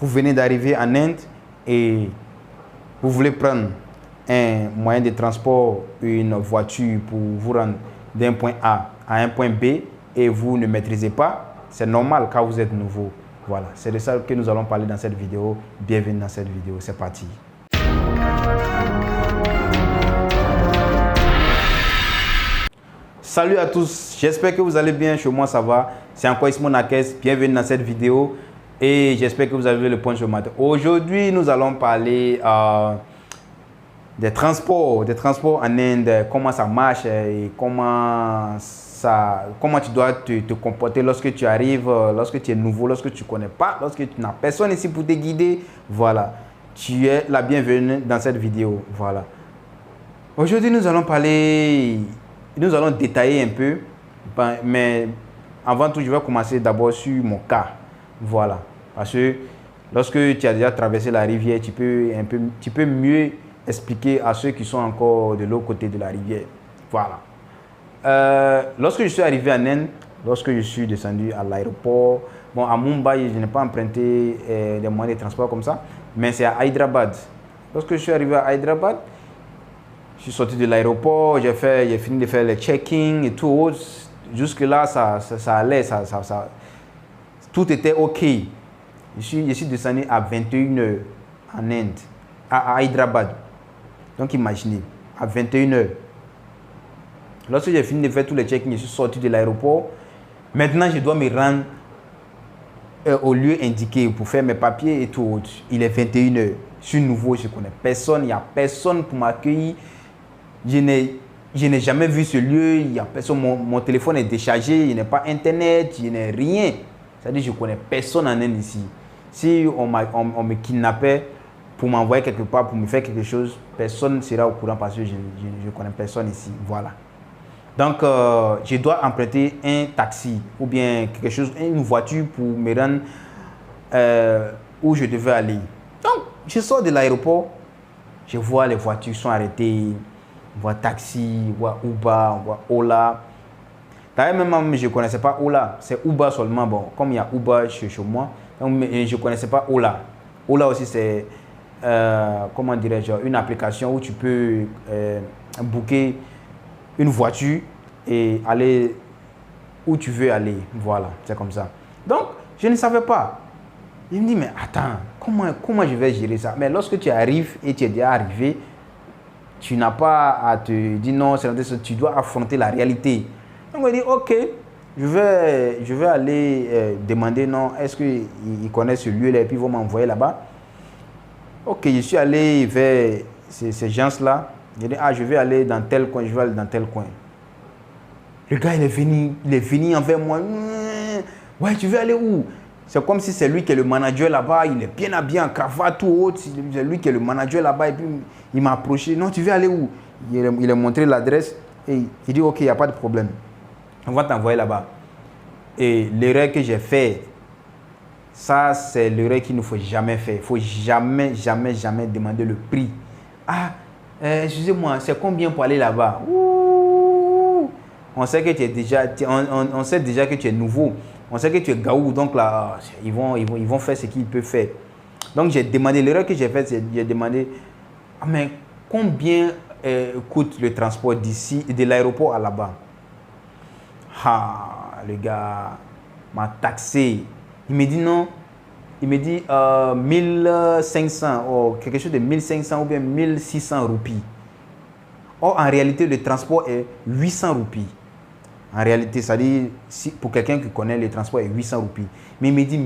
vous venez d'arriver en Inde et vous voulez prendre un moyen de transport, une voiture pour vous rendre d'un point A à un point B et vous ne maîtrisez pas, c'est normal quand vous êtes nouveau. Voilà, c'est de ça que nous allons parler dans cette vidéo. Bienvenue dans cette vidéo, c'est parti. Salut à tous, j'espère que vous allez bien, chez moi ça va. C'est encore Ismo Nakes, bienvenue dans cette vidéo et j'espère que vous avez le point sur matin. Aujourd'hui, nous allons parler des transports en Inde, comment ça marche et comment tu dois te comporter lorsque tu arrives, lorsque tu es nouveau, lorsque tu ne connais pas, lorsque tu n'as personne ici pour te guider. Voilà, tu es la bienvenue dans cette vidéo. Voilà. Aujourd'hui, nous allons détailler un peu, mais avant tout, je vais commencer d'abord sur mon cas. Voilà, parce que lorsque tu as déjà traversé la rivière, tu peux mieux expliquer à ceux qui sont encore de l'autre côté de la rivière. Voilà. Lorsque je suis arrivé en Inde, lorsque je suis descendu à l'aéroport, bon, à Mumbai, je n'ai pas emprunté des moyens de transport comme ça, mais c'est à Hyderabad. Lorsque je suis arrivé à Hyderabad, je suis sorti de l'aéroport, j'ai fini de faire le check-in et tout. Jusque-là, ça allait, tout était OK. Je suis descendu à 21h en Inde, à Hyderabad. Donc imaginez, à 21h. Lorsque j'ai fini de faire tous les check-in, je suis sorti de l'aéroport. Maintenant, je dois me rendre au lieu indiqué pour faire mes papiers et tout. Il est 21h. Je suis nouveau, je ne connais personne, il n'y a personne pour m'accueillir. Je n'ai jamais vu ce lieu, il y a personne, mon téléphone est déchargé, il n'y a pas internet, il n'y a rien. C'est-à-dire que je ne connais personne en Inde ici. Si on me kidnappait pour m'envoyer quelque part, pour me faire quelque chose, personne ne sera au courant parce que je ne connais personne ici. Voilà. Donc, je dois emprunter un taxi ou bien quelque chose, une voiture pour me rendre où je devais aller. Donc, je sors de l'aéroport, je vois les voitures sont arrêtées. On voit taxi, on voit Uber, on voit Ola. D'ailleurs, même je ne connaissais pas Ola, c'est Uber seulement. Bon, comme il y a Uber chez moi, donc, je ne connaissais pas Ola. Ola aussi, c'est, comment dirais-je, une application où tu peux booker une voiture et aller où tu veux aller. Voilà, c'est comme ça. Donc, je ne savais pas. Je me dis, mais attends, comment je vais gérer ça? Mais lorsque tu arrives et tu es déjà arrivé, tu n'as pas à te dire non, tu dois affronter la réalité. Donc on dit ok, je vais aller demander non, est-ce qu'ils connaissent ce lieu-là et puis ils vont m'envoyer là-bas. Ok, je suis allé vers ces gens-là. Je dis ah, je vais aller dans tel coin, je vais aller dans tel coin. Le gars il est venu envers moi. Ouais, tu veux aller où? C'est comme si c'est lui qui est le manager là-bas, il est bien habillé en cravate tout haut, c'est lui qui est le manager là-bas et puis il m'a approché. Non, tu veux aller où? Il a montré l'adresse et il dit ok, il n'y a pas de problème. On va t'envoyer là-bas. Et l'erreur que j'ai faite, ça c'est l'erreur qu'il ne faut jamais faire. Il ne faut jamais demander le prix. Ah, excusez-moi, c'est combien pour aller là-bas? On sait que tu es déjà, on sait déjà que tu es nouveau. On sait que tu es gaou, donc là, ils vont faire ce qu'ils peuvent faire. Donc j'ai demandé, l'erreur que j'ai faite, c'est j'ai demandé, ah, mais combien coûte le transport d'ici, de l'aéroport à là-bas? Ah, le gars m'a taxé. Il me dit non, il me dit 1500, ou quelque chose de 1500 ou bien 1600 roupies. Or, en réalité, le transport est 800 roupies. En réalité, ça dit, pour quelqu'un qui connaît le transport, est 800 roupies. Mais il me dit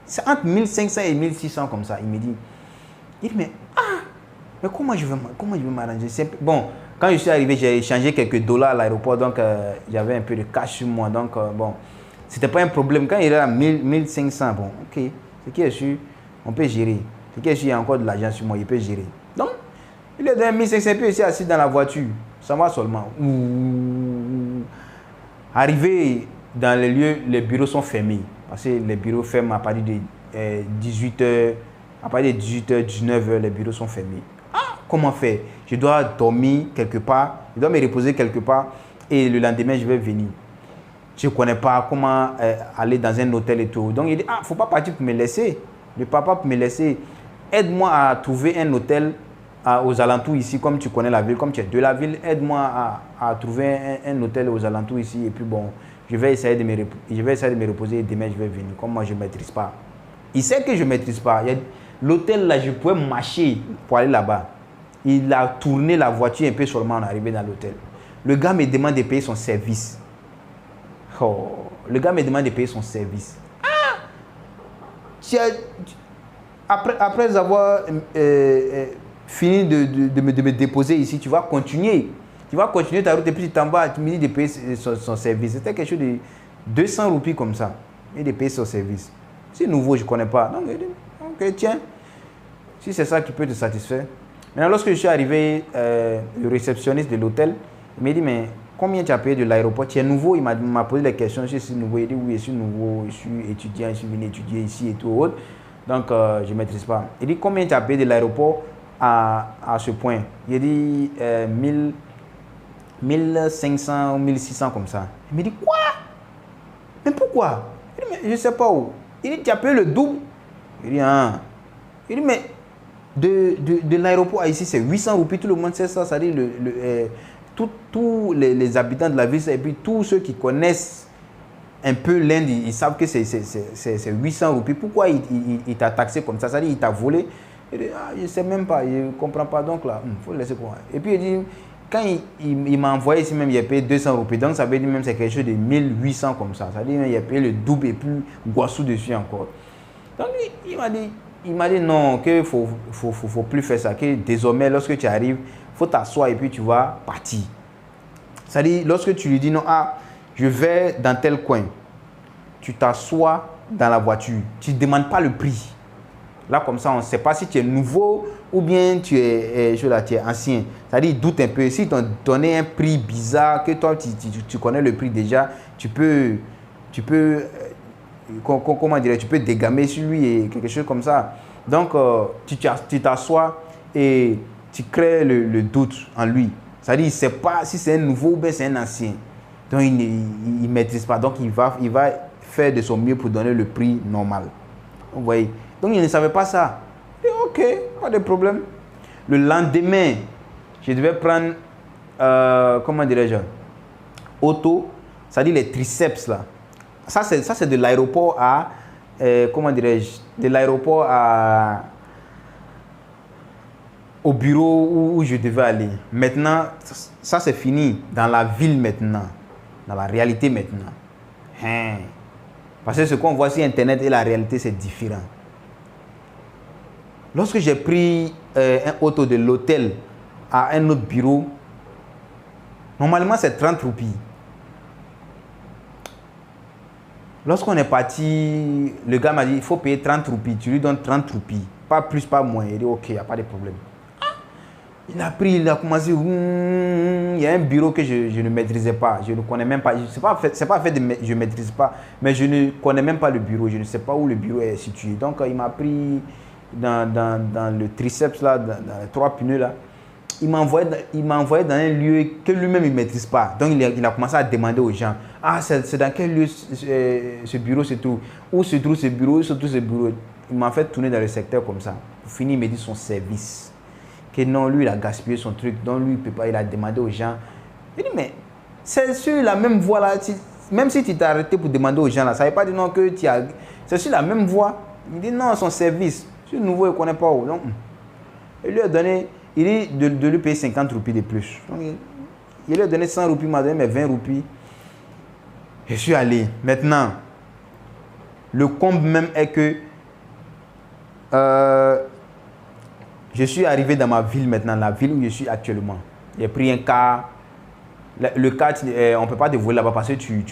c'est entre 1500 et 1600 comme ça. Il me dit, mais comment je vais m'arranger? Bon, quand je suis arrivé, j'ai échangé quelques dollars à l'aéroport, donc j'avais un peu de cash sur moi. Donc, bon, c'était pas un problème. Quand il est à 1500, bon, ok, ce qui est sûr, on peut gérer. Ce qui est sûr, il y a encore de l'argent sur moi, il peut gérer. Donc, il est dans 1500, puis aussi assis dans la voiture. Ça va seulement. Arrivé dans les lieux, les bureaux sont fermés. Parce que les bureaux ferment à partir de 18h. À partir de 18h, 19h, les bureaux sont fermés. Ah, comment faire? Je dois dormir quelque part. Je dois me reposer quelque part. Et le lendemain, je vais venir. Je ne connais pas comment aller dans un hôtel et tout. Donc, il dit, ah, il ne faut pas partir pour me laisser. Le papa peut me laisser. Aide-moi à trouver un hôtel aux alentours ici, comme tu connais la ville, comme tu es de la ville. Aide-moi à trouver un hôtel aux alentours ici. Et puis bon, je vais essayer de me reposer et demain je vais venir. Comme moi, je ne maîtrise pas. Il sait que je ne maîtrise pas. L'hôtel là, je pouvais marcher pour aller là-bas. Il a tourné la voiture un peu seulement en arrivant dans l'hôtel. Le gars me demande de payer son service. Oh, le gars me demande de payer son service. Après avoir fini de me déposer ici, tu vas continuer. Tu vas continuer ta route et puis tu t'en vas, tu me dis de payer son service. C'était quelque chose de 200 roupies comme ça. Et de payer son service. C'est nouveau, je ne connais pas. Donc, ok, tiens. Si c'est ça qui peut te satisfaire. Maintenant, lorsque je suis arrivé, le réceptionniste de l'hôtel, il m'a dit, mais combien tu as payé de l'aéroport? Tu es nouveau? Il m'a posé des questions. Je suis nouveau. Il dit, oui, je suis nouveau. Je suis étudiant. Je suis venu étudier ici et tout autre. Donc, je ne maîtrise pas. Il dit, combien tu as payé de l'aéroport à ce point? Il dit, 1500 ou 1600 comme ça. Il me dit, quoi? Mais pourquoi? Il dit, mais je ne sais pas où. Il dit, tu as payé le double? Il dit, ah. Il dit, mais de l'aéroport à ici, c'est 800 roupies. Tout le monde sait ça. C'est-à-dire, tous les habitants de la ville, et puis tous ceux qui connaissent un peu l'Inde, ils savent que c'est 800 roupies. Pourquoi il t'a taxé comme ça? C'est-à-dire, il t'a volé. Il dit, ah, je ne sais même pas, je ne comprends pas. Donc là, il faut le laisser pour. Et puis il dit, quand il m'a envoyé ici même, il a payé 200 roupies. Donc ça veut dire même c'est quelque chose de 1800 comme ça. C'est-à-dire il a payé le double et plus Guassou dessus encore. Donc il m'a dit non, qu'il ne faut plus faire ça. Que désormais, lorsque tu arrives, il faut t'asseoir et puis tu vas partir. C'est-à-dire, lorsque tu lui dis non, ah, je vais dans tel coin, tu t'assois dans la voiture. Tu ne demandes pas le prix. Là, comme ça, on ne sait pas si tu es nouveau ou bien tu es ancien. C'est-à-dire, il doute un peu. Si tu donné un prix bizarre, que toi, tu connais le prix déjà, tu peux comment dire, tu peux dégamer sur lui et quelque chose comme ça. Donc, tu t'assois et tu crées le doute en lui. C'est-à-dire, il ne sait pas si c'est un nouveau ou bien c'est un ancien. Donc, il ne maîtrise pas. Donc, il va faire de son mieux pour donner le prix normal. Vous voyez? Donc, il ne savait pas ça. Et ok, pas de problème. Le lendemain, je devais prendre, comment dirais-je, auto, c'est-à-dire les triceps là. Ça, c'est de l'aéroport à, comment dirais-je, de l'aéroport au bureau où je devais aller. Maintenant, ça c'est fini dans la ville maintenant, dans la réalité maintenant. Parce que ce qu'on voit sur Internet et la réalité, c'est différent. Lorsque j'ai pris un auto de l'hôtel à un autre bureau, normalement c'est 30 roupies. Lorsqu'on est parti, le gars m'a dit, il faut payer 30 roupies. Tu lui donnes 30 roupies. Pas plus, pas moins. Il dit, ok, il n'y a pas de problème. Il a pris, il a commencé. Il y a un bureau que je ne maîtrisais pas. Je ne connais même pas. Ce n'est pas fait de je ne maîtrise pas. Mais je ne connais même pas le bureau. Je ne sais pas où le bureau est situé. Donc, il m'a pris dans le triceps, là, dans les 3 pneus. Là. Il m'a envoyé dans un lieu que lui-même il ne maîtrise pas. Donc, il a commencé à demander aux gens, ah, c'est dans quel lieu ce bureau se trouve? Où se trouve ce bureau? Où se trouve ce bureau? Il m'a fait tourner dans le secteur comme ça. Pour finir, il me dit son service. Que non, lui, il a gaspillé son truc. Donc, lui, il peut pas. Il a demandé aux gens. Il dit, mais c'est sur la même voie là. Même si tu t'es arrêté pour demander aux gens là, ça ne veut pas dire non que tu as... C'est sur la même voie. Il dit, non, son service. C'est nouveau, il ne connaît pas où. Donc, il lui a donné... Il dit de lui payer 50 roupies de plus. Donc, il lui a donné 100 roupies, il m'a donné mes 20 roupies. Je suis allé. Maintenant, le comble même est que je suis arrivé dans ma ville maintenant, la ville où je suis actuellement. J'ai pris un car. Le car, on ne peut pas te voler là-bas parce que tu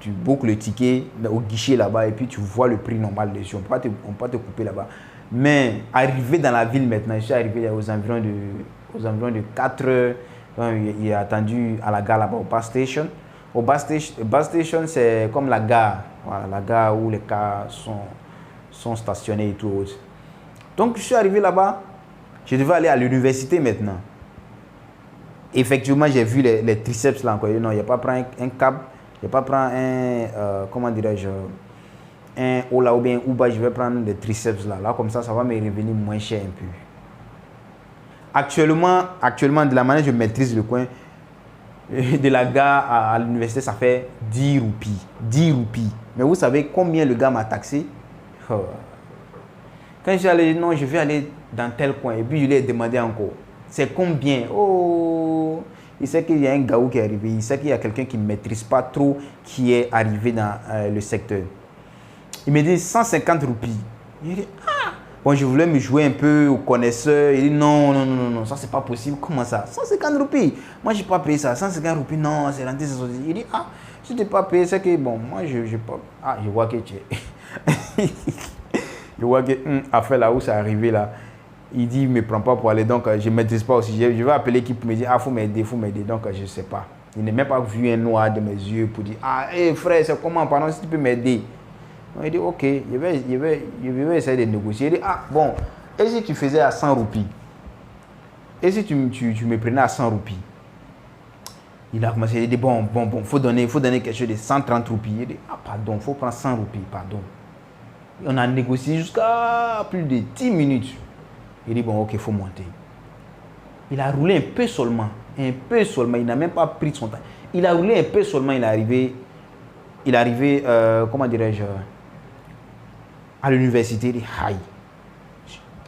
boucles le ticket au guichet là-bas et puis tu vois le prix normal dessus. On ne peut pas te couper là-bas. Mais arrivé dans la ville maintenant, je suis arrivé aux environs de 4 heures. Donc, il a attendu à la gare là-bas, au bus station. Au bus station, c'est comme la gare. Voilà, la gare où les cars sont stationnés et tout. Donc, je suis arrivé là-bas. Je devais aller à l'université maintenant. Effectivement, j'ai vu les triceps là encore. Non, il n'y a pas pris un câble. Il n'y a pas pris comment dirais-je, un haut là ou bien ou bas, je vais prendre des triceps là. Là, comme ça va me revenir moins cher un peu. Actuellement, de la manière dont je maîtrise le coin, de la gare à l'université, ça fait 10 roupies. 10 roupies. Mais vous savez combien le gars m'a taxé? Oh. Quand je suis allé, non, je vais aller dans tel coin. Et puis, je lui ai demandé encore. C'est combien? Oh, il sait qu'il y a un gars qui est arrivé. Il sait qu'il y a quelqu'un qui ne maîtrise pas trop qui est arrivé dans le secteur. Il me dit 150 roupies. Il dit, ah! Bon, je voulais me jouer un peu au connaisseur. Il dit, non, ça, c'est pas possible. Comment ça? 150 roupies. Moi, je n'ai pas payé ça. 150 roupies, non, c'est rentré, c'est sorti. Il dit, ah, si tu n'es pas payé, c'est que, bon, moi, je pas. Ah, je vois que tu es. Je vois que affaire là où c'est arrivé là, il dit il me prend pas pour aller, donc je ne maîtrise pas aussi. Je vais appeler l'équipe pour me dire ah faut m'aider, donc je ne sais pas. Il n'a même pas vu un noir de mes yeux pour dire ah hey, frère c'est comment, pardon si tu peux m'aider. Il dit ok, je vais essayer de négocier. Il dit ah bon, et si tu faisais à 100 roupies? Et si tu me prenais à 100 roupies? Il a commencé à dire bon, faut donner quelque chose de 130 roupies. Il dit ah pardon, faut prendre 100 roupies, pardon. On a négocié jusqu'à plus de 10 minutes. Il dit, bon, ok, il faut monter. Il a roulé un peu seulement. Il n'a même pas pris son temps. Il a roulé un peu seulement, il est arrivé, comment dirais-je, à l'université. Il dit, aïe.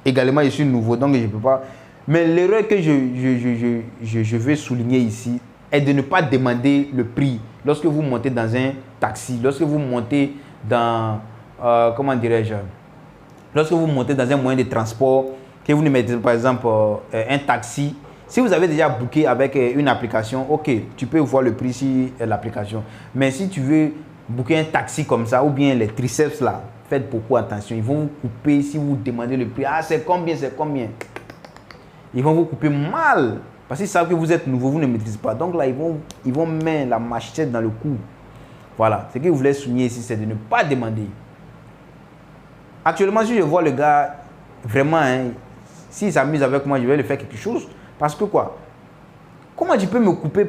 Également, je suis nouveau, donc je ne peux pas. Mais l'erreur que je veux souligner ici est de ne pas demander le prix lorsque vous montez dans un taxi, lorsque vous montez dans... comment dirais-je, lorsque vous montez dans un moyen de transport, que vous ne mettez par exemple un taxi, si vous avez déjà booké avec une application, ok, tu peux voir le prix sur l'application. Mais si tu veux booker un taxi comme ça, ou bien les triceps là, faites beaucoup attention. Ils vont vous couper si vous demandez le prix. Ah, c'est combien? Ils vont vous couper mal. Parce qu'ils savent que vous êtes nouveau, vous ne maîtrisez pas. Donc là, ils vont mettre la machette dans le cou. Voilà. Ce que je voulais souligner ici, c'est de ne pas demander. Actuellement, si je vois le gars, vraiment, hein, s'il s'amuse avec moi, je vais lui faire quelque chose. Parce que quoi? Comment tu peux me couper?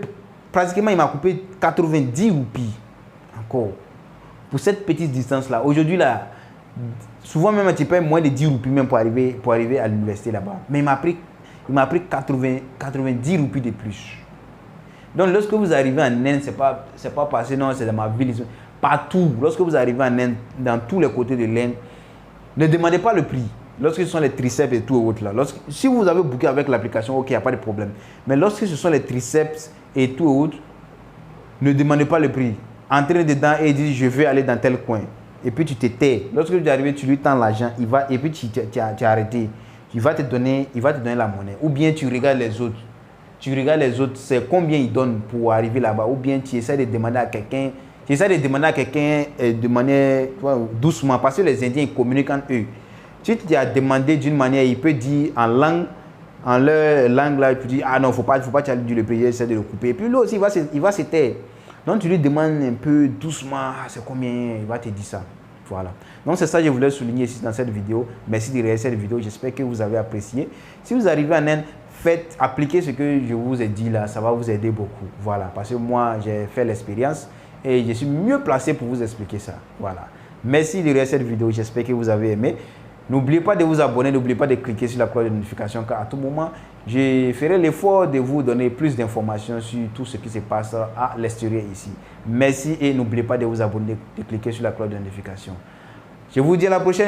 Pratiquement, il m'a coupé 90 roupies. Encore. Pour cette petite distance-là. Aujourd'hui, là, souvent même, tu payes moins de 10 roupies même pour arriver à l'université là-bas. Mais il m'a pris 90 roupies de plus. Donc, lorsque vous arrivez en Inde, c'est pas parce que non, c'est dans ma ville. Partout. Lorsque vous arrivez en Inde, dans tous les côtés de l'Inde, ne demandez pas le prix. Lorsque ce sont les triceps et tout autre là. Si vous avez booké avec l'application, ok, il n'y a pas de problème. Mais lorsque ce sont les triceps et tout autre, ne demandez pas le prix. Entrez dedans et dites je vais aller dans tel coin. Et puis tu te tais. Lorsque tu es arrivé, tu lui tends l'argent, et puis tu as arrêté. Il va te donner la monnaie. Ou bien tu regardes les autres. C'est combien ils donnent pour arriver là-bas. Ou bien tu essaies de demander à quelqu'un. De manière doucement. Parce que les Indiens ils communiquent entre eux. Si tu as demandé d'une manière, il peut dire en leur langue là, il peut dire ah non, faut pas tu lui dire le prix, essaie de le couper. Et puis lui aussi, il va se taire. Donc tu lui demandes un peu doucement, ah, c'est combien, il va te dire ça. Voilà. Donc c'est ça que je voulais souligner ici dans cette vidéo. Merci de regarder cette vidéo, j'espère que vous avez apprécié. Si vous arrivez en Inde, appliquez ce que je vous ai dit là, ça va vous aider beaucoup. Voilà, parce que moi j'ai fait l'expérience et je suis mieux placé pour vous expliquer ça. Voilà. Merci de regarder cette vidéo, j'espère que vous avez aimé. N'oubliez pas de vous abonner, n'oubliez pas de cliquer sur la cloche de notification car à tout moment, je ferai l'effort de vous donner plus d'informations sur tout ce qui se passe à l'extérieur ici. Merci et n'oubliez pas de vous abonner, de cliquer sur la cloche de notification. Je vous dis à la prochaine.